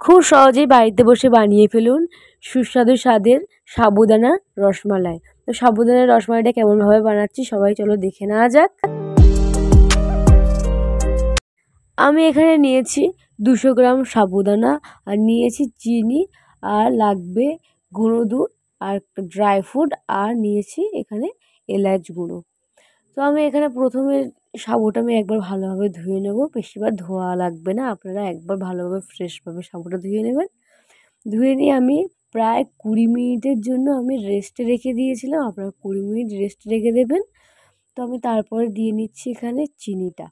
খুব সহজেই বাড়িতে বসে বানিয়ে ফেলুন সুস্বাদু স্বাদের সাবুদানা রসমালাই। তো সাবুদানার রসমালাইটা কেমনভাবে বানাচ্ছি সবাই চলো দেখে নেওয়া যাক। আমি এখানে নিয়েছি 200 গ্রাম সাবুদানা, আর নিয়েছি চিনি, আর লাগবে গুঁড়ো দুধ আর ড্রাই ফ্রুট, আর নিয়েছি এখানে এলাচ গুঁড়ো। তো আমি এখানে প্রথমে সাবুটা আমি একবার ভালোভাবে ধুয়ে নেব। বেশিবার ধোয়া লাগবে না, আপনারা একবার ভালোভাবে ফ্রেশভাবে সাবুটা ধুয়ে নেবেন। ধুয়ে নিয়ে আমি প্রায় 20 মিনিটের জন্য আমি রেস্টে রেখে দিয়েছিলাম। আপনারা 20 মিনিট রেস্টে রেখে দেবেন। তো আমি তারপরে দিয়ে নিচ্ছি এখানে চিনিটা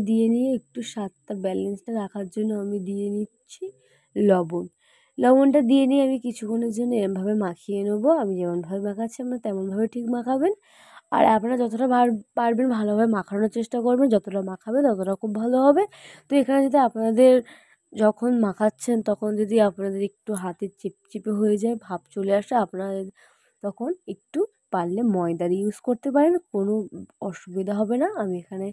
দিয়ে নিয়ে একটু স্বাদটা ব্যালেন্সটা রাখার জন্য আমি দিয়ে নিচ্ছি লবণটা দিয়ে নিয়ে আমি কিছুক্ষণের জন্য এরমভাবে মাখিয়ে নেবো। আমি যেমনভাবে মাখাচ্ছি আপনারা তেমনভাবে ঠিক মাখাবেন। আর আপনারা যতটা পারবেন ভালোভাবে মাখানোর চেষ্টা করবেন, যতটা মাখাবেন ততটা খুব ভালো হবে। তো এখানে যদি আপনাদের যখন মাখাচ্ছেন তখন যদি আপনাদের একটু হাতে চিপচিপে হয়ে যায়, ভাব চলে আসে, আপনারা তখন একটু পারলে ময়দার ইউজ করতে পারেন, কোনো অসুবিধা হবে না। আমি এখানে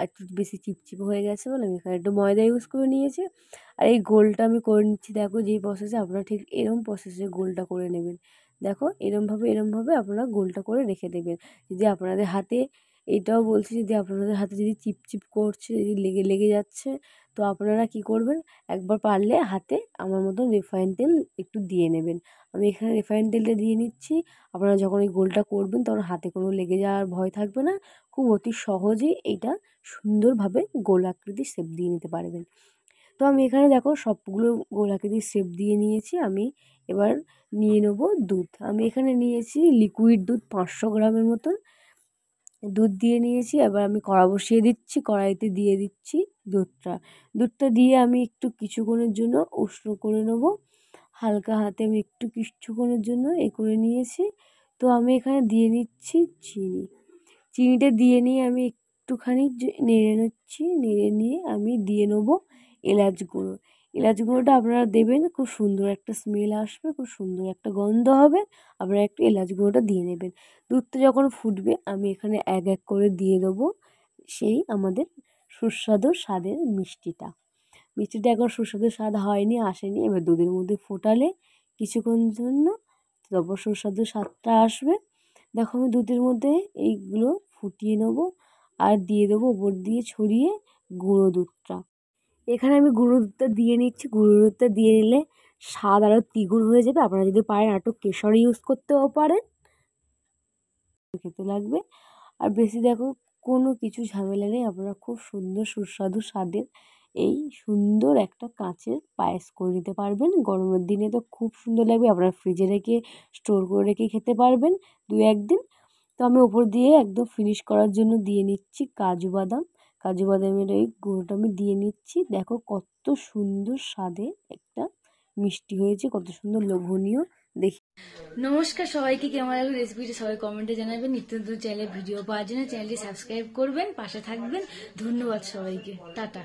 একটু বেশি চিপচিপে হয়ে গেছে বলে আমি এখানে একটু ময়দা ইউজ করে নিয়েছি। আর এই গোলটা আমি করে নিচ্ছি, দেখো যেই প্রসেসে আপনারা ঠিক এরম প্রসেসে গোলটা করে নেবেন। দেখো এরমভাবে আপনারা গোলটা করে রেখে দেবেন। যদি আপনাদের হাতে, এটাও বলছি, যদি আপনাদের হাতে যদি চিপচিপ করছে, যদি লেগে যাচ্ছে, তো আপনারা কি করবেন, একবার পারলে হাতে আমার মতন রিফাইন তেল একটু দিয়ে নেবেন। আমি এখানে রিফাইন তেলটা দিয়ে নিচ্ছি। আপনারা যখন এই গোলটা করবেন তখন হাতে কোনো লেগে যাওয়ার ভয় থাকবে না। খুব অতি সহজেই এইটা সুন্দরভাবে গোল আকৃতির শেপ দিয়ে নিতে পারবেন। তো আমি এখানে দেখো সবগুলো গোল আকৃতির শেপ দিয়ে নিয়েছি। আমি এবার নিয়ে নেব দুধ। আমি এখানে নিয়েছি লিকুইড দুধ 500 গ্রামের মতন দুধ দিয়ে নিয়েছি। এবার আমি কড়া বসিয়ে দিচ্ছি, কড়াইতে দিয়ে দিচ্ছি দুধটা দিয়ে আমি একটু কিছুক্ষণের জন্য উষ্ণ করে নেব। হালকা হাতে আমি একটু কিছুক্ষণের জন্য করে নিয়েছি। তো আমি এখানে দিয়ে নিচ্ছি চিনিটা দিয়ে নিয়ে আমি একটুখানি নেড়ে নিচ্ছি। নেড়ে নিয়ে আমি দিয়ে নেবো এলাচ গুঁড়োটা আপনারা দেবেন, খুব সুন্দর একটা স্মেল আসবে, খুব সুন্দর একটা গন্ধ হবে। আপনারা একটু এলাচ গুঁড়োটা দিয়ে নেবেন। দুধটা যখন ফুটবে আমি এখানে এক এক করে দিয়ে দেবো সেই আমাদের সুস্বাদু স্বাদের মিষ্টিটা এখন সুস্বাদু স্বাদ হয়নি, আসেনি। এবার দুধের মধ্যে ফোটালে কিছুক্ষণ জন্য তারপর সুস্বাদু স্বাদটা আসবে। দেখো আমি দুধের মধ্যে এইগুলো ফুটিয়ে নেবো আর দিয়ে দেবো ওপর দিয়ে ছড়িয়ে গুঁড়ো দুধটা। এখানে আমি গুঁড়ো দুধটা দিয়ে নিচ্ছি। গুঁড়ো দুধটা দিয়ে নিলে স্বাদ আরও দ্বিগুণ হয়ে যাবে। আপনারা যদি পারেন একটু কেশর ইউজ করতেও পারেন, খেতে লাগবে। আর বেশি দেখো কোনো কিছু ঝামেলা নেই, আপনারা খুব সুন্দর সুস্বাদু স্বাদের এই সুন্দর একটা কাঁচের পায়েস করে নিতে পারবেন। গরমের দিনে তো খুব সুন্দর লাগবে। আপনারা ফ্রিজে রেখে স্টোর করে রেখে খেতে পারবেন 2-1 দিন। তো আমি ওপর দিয়ে একদম ফিনিশ করার জন্য দিয়ে নিচ্ছি কাজু বাদামের এই গুঁড়োটা আমি দিয়ে নিচ্ছি। দেখো কত সুন্দর স্বাদে একটা মিষ্টি হয়েছে, কত সুন্দর লোভনীয় দেখি। নমস্কার সবাইকে, কেমন লাগলো রেসিপিটা সবাই কমেন্টে জানাবেন। নিত্য নতুন চ্যানেলে ভিডিও পাওয়ার জন্য চ্যানেলটি সাবস্ক্রাইব করবেন, পাশে থাকবেন। ধন্যবাদ সবাইকে, টাটা।